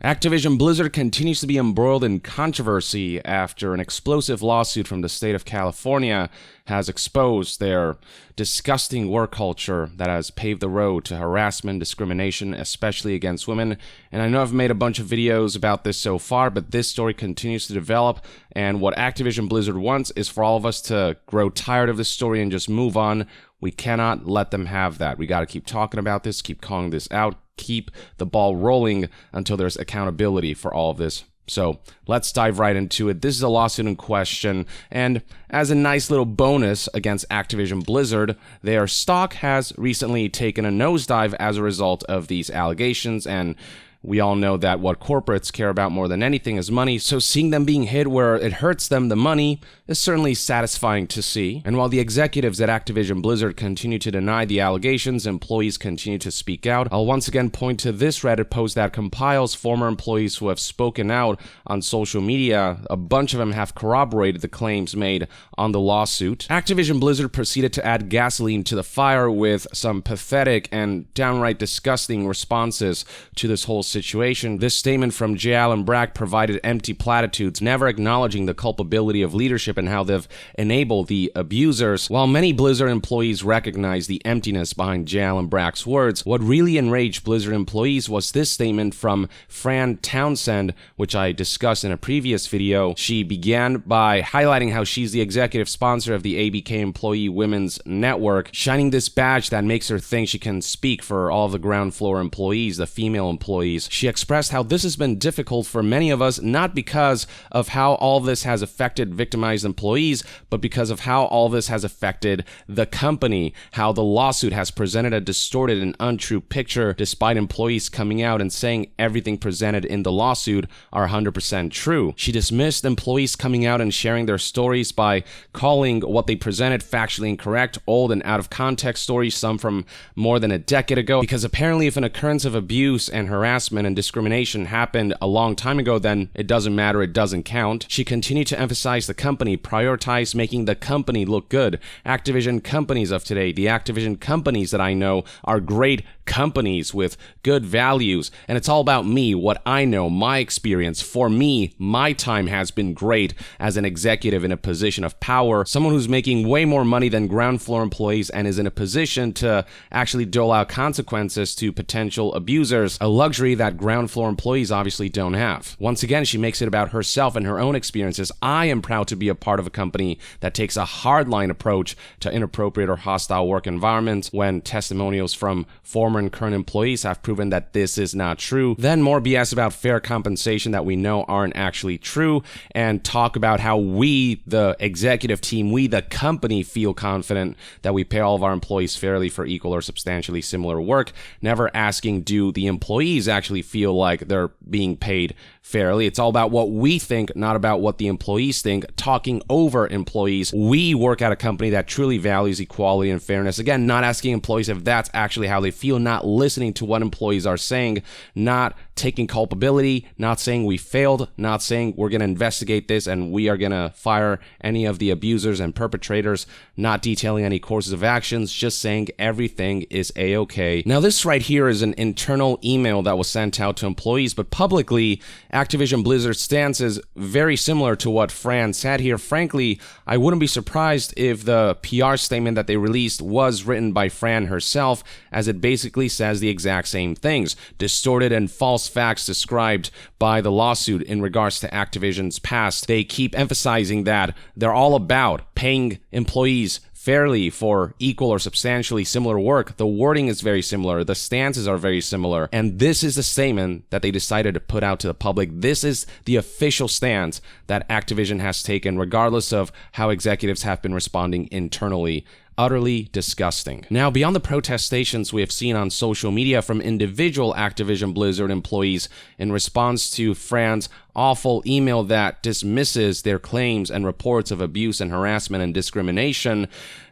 Activision Blizzard continues to be embroiled in controversy after an explosive lawsuit from the state of California has exposed their disgusting work culture that has paved the road to harassment, discrimination, especially against women. And I know I've made a bunch of videos about this so far, but this story continues to develop, and what Activision Blizzard wants is for all of us to grow tired of this story and just move on. We cannot let them have that. We got to keep talking about this, keep calling this out, keep the ball rolling until there's accountability for all of this. So let's dive right into it. This is a lawsuit in question, and as a nice little bonus against Activision Blizzard, their stock has recently taken a nosedive as a result of these allegations, and we all know that what corporates care about more than anything is money, so seeing them being hit where it hurts them the money is certainly satisfying to see. And while the executives at Activision Blizzard continue to deny the allegations, employees continue to speak out. I'll once again point to this Reddit post that compiles former employees who have spoken out on social media. A bunch of them have corroborated the claims made on the lawsuit. Activision Blizzard proceeded to add gasoline to the fire with some pathetic and downright disgusting responses to this whole situation. This statement from J. Allen Brack provided empty platitudes, never acknowledging the culpability of leadership and how they've enabled the abusers. While many Blizzard employees recognize the emptiness behind J. Allen Brack's words, what really enraged Blizzard employees was this statement from Fran Townsend, which I discussed in a previous video. She began by highlighting how she's the executive sponsor of the ABK Employee Women's Network, shining this badge that makes her think she can speak for all of the ground floor employees, the female employees. She expressed how this has been difficult for many of us, not because of how all this has affected victimized employees, but because of how all this has affected the company, how the lawsuit has presented a distorted and untrue picture, despite employees coming out and saying everything presented in the lawsuit are 100% true. She dismissed employees coming out and sharing their stories by calling what they presented factually incorrect, old and out of context stories, some from more than a decade ago, because apparently if an occurrence of abuse and harassment and discrimination happened a long time ago, then it doesn't matter, it doesn't count. She continued to emphasize the company, prioritize making the company look good. Activision companies of today, the Activision companies that I know, are great companies with good values, and it's all about me, what I know, my experience. For me, my time has been great as an executive in a position of power, someone who's making way more money than ground floor employees and is in a position to actually dole out consequences to potential abusers, a luxury that ground floor employees obviously don't have. Once again, she makes it about herself and her own experiences. I am proud to be a part of a company that takes a hardline approach to inappropriate or hostile work environments, when testimonials from former and current employees have proven that this is not true. Then more BS about fair compensation that we know aren't actually true, and talk about how we, the executive team, we, the company, feel confident that we pay all of our employees fairly for equal or substantially similar work, never asking, do the employees actually feel like they're being paid fairly? It's all about what we think, not about what the employees think, talking over employees. We work at a company that truly values equality and fairness. Again, not asking employees if that's actually how they feel, not listening to what employees are saying, not taking culpability, not saying we failed, not saying we're going to investigate this and we are going to fire any of the abusers and perpetrators, not detailing any courses of actions, just saying everything is a-okay. Now this right here is an internal email that was sent out to employees, but publicly, Activision Blizzard's stance is very similar to what Fran said here. Frankly, I wouldn't be surprised if the PR statement that they released was written by Fran herself, as it basically says the exact same things. Distorted and false facts described by the lawsuit in regards to Activision's past. They keep emphasizing that they're all about paying employees fairly for equal or substantially similar work. The wording is very similar, the stances are very similar, and this is the statement that they decided to put out to the public. This is the official stance that Activision has taken, regardless of how executives have been responding internally. Utterly disgusting. Now, beyond the protestations we have seen on social media from individual Activision Blizzard employees in response to Fran's awful email that dismisses their claims and reports of abuse and harassment and discrimination,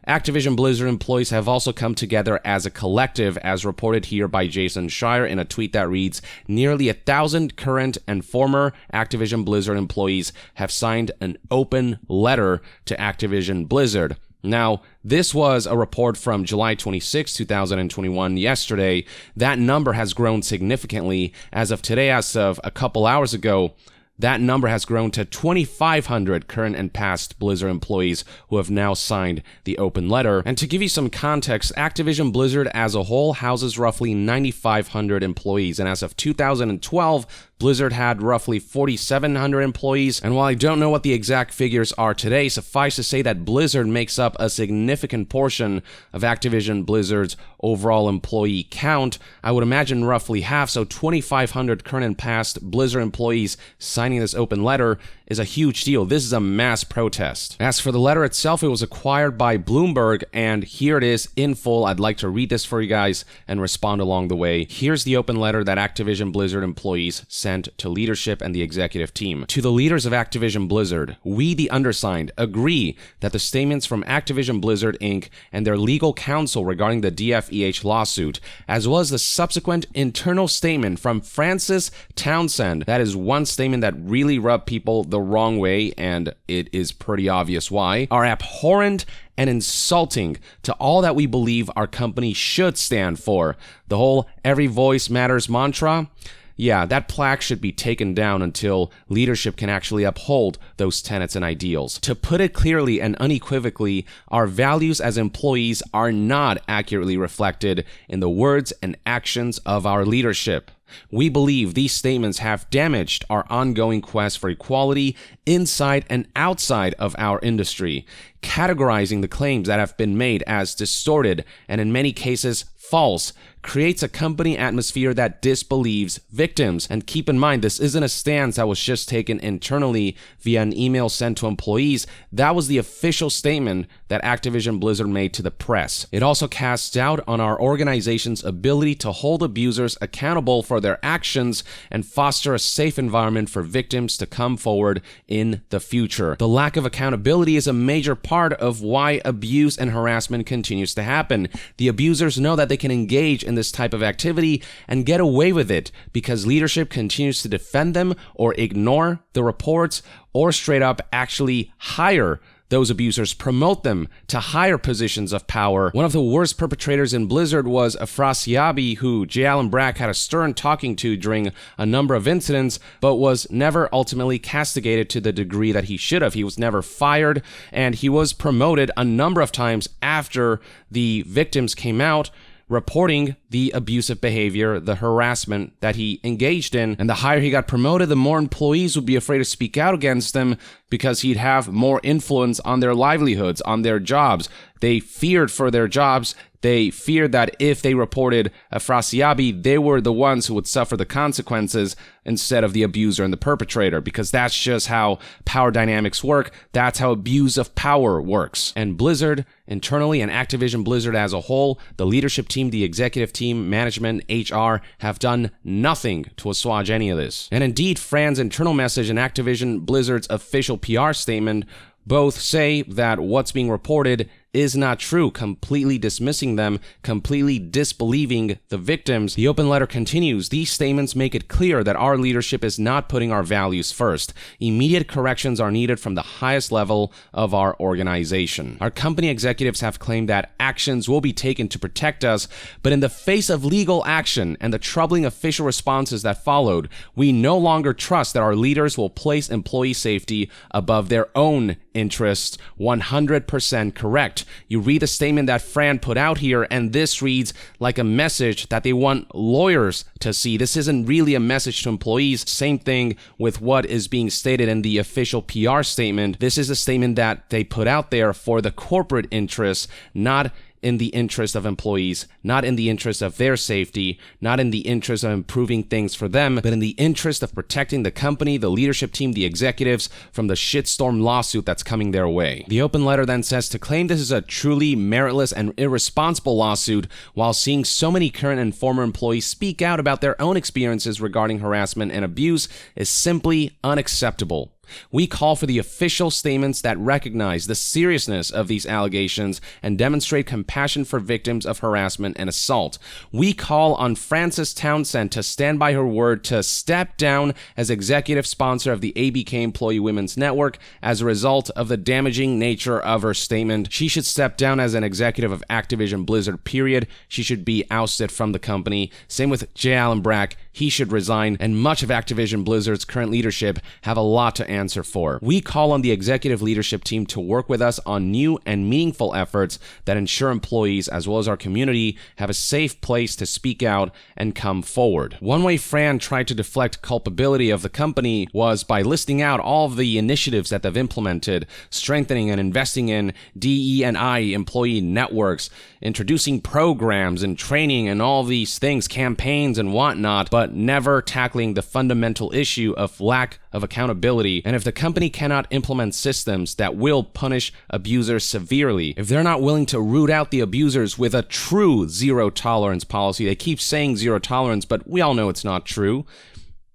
Activision Blizzard employees have also come together as a collective, as reported here by Jason Schreier in a tweet that reads, nearly 1,000 current and former Activision Blizzard employees have signed an open letter to Activision Blizzard. Now, this was a report from July 26, 2021, yesterday. That number has grown significantly. As of today, as of a couple hours ago, that number has grown to 2,500 current and past Blizzard employees who have now signed the open letter. And to give you some context, Activision Blizzard as a whole houses roughly 9,500 employees. And as of 2012, Blizzard had roughly 4,700 employees, and while I don't know what the exact figures are today, suffice to say that Blizzard makes up a significant portion of Activision Blizzard's overall employee count. I would imagine roughly half, so 2,500 current and past Blizzard employees signing this open letter is a huge deal. This is a mass protest. As for the letter itself, it was acquired by Bloomberg, and here it is in full. I'd like to read this for you guys and respond along the way. Here's the open letter that Activision Blizzard employees sent to leadership and the executive team. To the leaders of Activision Blizzard, we, the undersigned, agree that the statements from Activision Blizzard Inc. and their legal counsel regarding the DFEH lawsuit, as well as the subsequent internal statement from Francis Townsend, that is one statement that really rubbed people the wrong way, and it is pretty obvious why, are abhorrent and insulting to all that we believe our company should stand for. The whole every voice matters mantra, yeah, that plaque should be taken down until leadership can actually uphold those tenets and ideals. To put it clearly and unequivocally, our values as employees are not accurately reflected in the words and actions of our leadership. We believe these statements have damaged our ongoing quest for equality inside and outside of our industry, categorizing the claims that have been made as distorted and in many cases false, creates a company atmosphere that disbelieves victims. And keep in mind, this isn't a stance that was just taken internally via an email sent to employees. That was the official statement that Activision Blizzard made to the press. It also casts doubt on our organization's ability to hold abusers accountable for their actions and foster a safe environment for victims to come forward in the future. The lack of accountability is a major part of why abuse and harassment continues to happen. The abusers know that they can engage in this type of activity and get away with it because leadership continues to defend them or ignore the reports or straight up actually hire those abusers, promote them to higher positions of power. One of the worst perpetrators in Blizzard was Afrasiabi, who J. Allen Brack had a stern talking to during a number of incidents, but was never ultimately castigated to the degree that he should have. He was never fired, and he was promoted a number of times after the victims came out, reporting the abusive behavior, the harassment that he engaged in. And the higher he got promoted, the more employees would be afraid to speak out against him because he'd have more influence on their livelihoods, on their jobs. They feared for their jobs. They feared that if they reported Afrasiabi, they were the ones who would suffer the consequences instead of the abuser and the perpetrator, because that's just how power dynamics work. That's how abuse of power works. And Blizzard, internally, and Activision Blizzard as a whole, the leadership team, the executive team, management, HR, have done nothing to assuage any of this. And indeed, Fran's internal message and Activision Blizzard's official PR statement both say that what's being reported is not true, completely dismissing them, completely disbelieving the victims. The open letter continues, these statements make it clear that our leadership is not putting our values first. Immediate corrections are needed from the highest level of our organization. Our company executives have claimed that actions will be taken to protect us, but in the face of legal action and the troubling official responses that followed, we no longer trust that our leaders will place employee safety above their own interests. 100% correct. You read the statement that Fran put out here, and this reads like a message that they want lawyers to see. This isn't really a message to employees. Same thing with what is being stated in the official PR statement. This is a statement that they put out there for the corporate interests, not in the interest of employees, not in the interest of their safety, not in the interest of improving things for them, but in the interest of protecting the company, the leadership team, the executives from the shitstorm lawsuit that's coming their way. The open letter then says to claim this is a truly meritless and irresponsible lawsuit while seeing so many current and former employees speak out about their own experiences regarding harassment and abuse is simply unacceptable. We call for the official statements that recognize the seriousness of these allegations and demonstrate compassion for victims of harassment and assault. We call on Frances Townsend to stand by her word to step down as executive sponsor of the ABK Employee Women's Network as a result of the damaging nature of her statement. She should step down as an executive of Activision Blizzard, period. She should be ousted from the company. Same with J. Allen Brack. He should resign, and much of Activision Blizzard's current leadership have a lot to answer for. We call on the executive leadership team to work with us on new and meaningful efforts that ensure employees as well as our community have a safe place to speak out and come forward. One way Fran tried to deflect culpability of the company was by listing out all of the initiatives that they've implemented, strengthening and investing in DE&I employee networks, introducing programs and training and all these things, campaigns and whatnot, but never tackling the fundamental issue of lack of accountability. And if the company cannot implement systems that will punish abusers severely, if they're not willing to root out the abusers with a true zero tolerance policy, they keep saying zero tolerance, but we all know it's not true,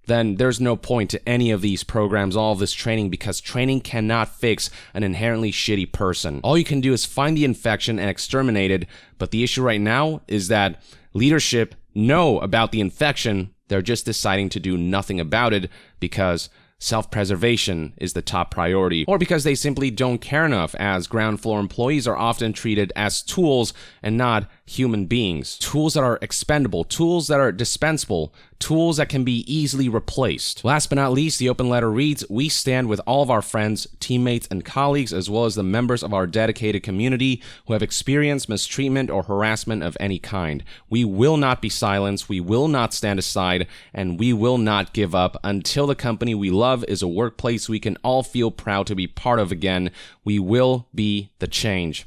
then there's no point to any of these programs, all of this training, because training cannot fix an inherently shitty person. All you can do is find the infection and exterminate it, but the issue right now is that leadership know about the infection, they're just deciding to do nothing about it because self-preservation is the top priority, or because they simply don't care enough, as ground floor employees are often treated as tools and not human beings. Tools that are expendable, tools that are dispensable, tools that can be easily replaced. Last but not least, the open letter reads, "We stand with all of our friends, teammates, and colleagues, as well as the members of our dedicated community who have experienced mistreatment or harassment of any kind. We will not be silenced, we will not stand aside, and we will not give up until the company we love is a workplace we can all feel proud to be part of again. We will be the change."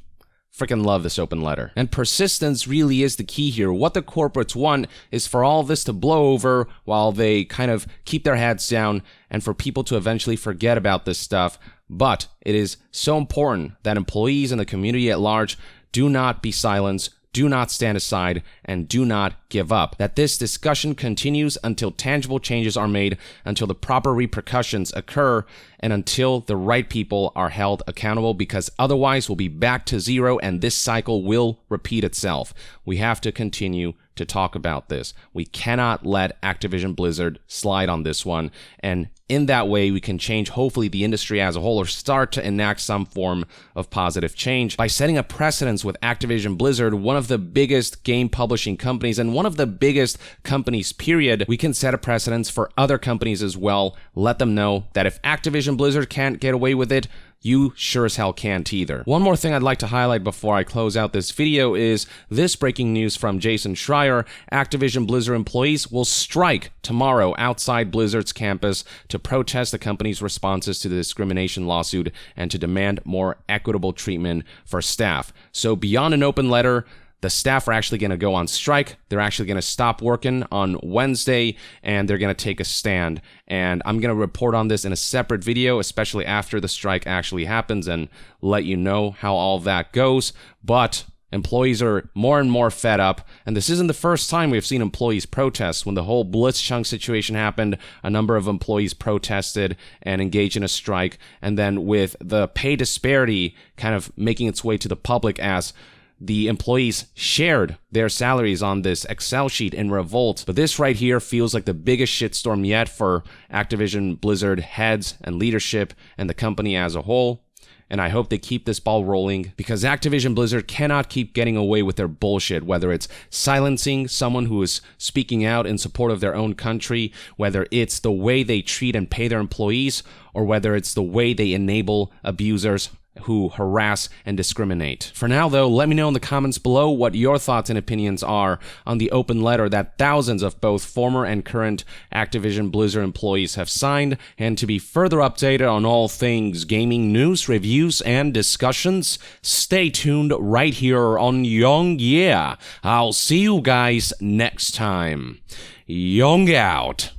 Freaking love this open letter. And persistence really is the key here. What the corporates want is for all this to blow over while they kind of keep their heads down and for people to eventually forget about this stuff. But it is so important that employees and the community at large do not be silenced, do not stand aside, and do not give up. That this discussion continues until tangible changes are made, until the proper repercussions occur, and until the right people are held accountable, because otherwise we'll be back to zero and this cycle will repeat itself. We have to continue to talk about this. We cannot let Activision Blizzard slide on this one, and in that way we can change hopefully the industry as a whole, or start to enact some form of positive change by setting a precedence with Activision Blizzard, one of the biggest game publishing companies and one of the biggest companies period. We can set a precedence for other companies as well, let them know that if Activision Blizzard can't get away with it, you sure as hell can't either. One more thing I'd like to highlight before I close out this video is this breaking news from Jason Schreier. Activision Blizzard employees will strike tomorrow outside Blizzard's campus to protest the company's responses to the discrimination lawsuit and to demand more equitable treatment for staff. So beyond an open letter, the staff are actually going to go on strike. They're actually going to stop working on Wednesday, and they're going to take a stand. And I'm going to report on this in a separate video, especially after the strike actually happens, and let you know how all that goes. But employees are more and more fed up, and this isn't the first time we've seen employees protest. When the whole Blitzchung situation happened, a number of employees protested and engaged in a strike. And then with the pay disparity kind of making its way to the public as the employees shared their salaries on this Excel sheet in revolt. But this right here feels like the biggest shitstorm yet for Activision Blizzard heads and leadership and the company as a whole. And I hope they keep this ball rolling, because Activision Blizzard cannot keep getting away with their bullshit, whether it's silencing someone who is speaking out in support of their own country, whether it's the way they treat and pay their employees, or whether it's the way they enable abusers who harass and discriminate. For now, though, let me know in the comments below what your thoughts and opinions are on the open letter that thousands of both former and current Activision Blizzard employees have signed. And to be further updated on all things gaming news, reviews, and discussions, stay tuned right here on Young Yeah. I'll see you guys next time. Young out.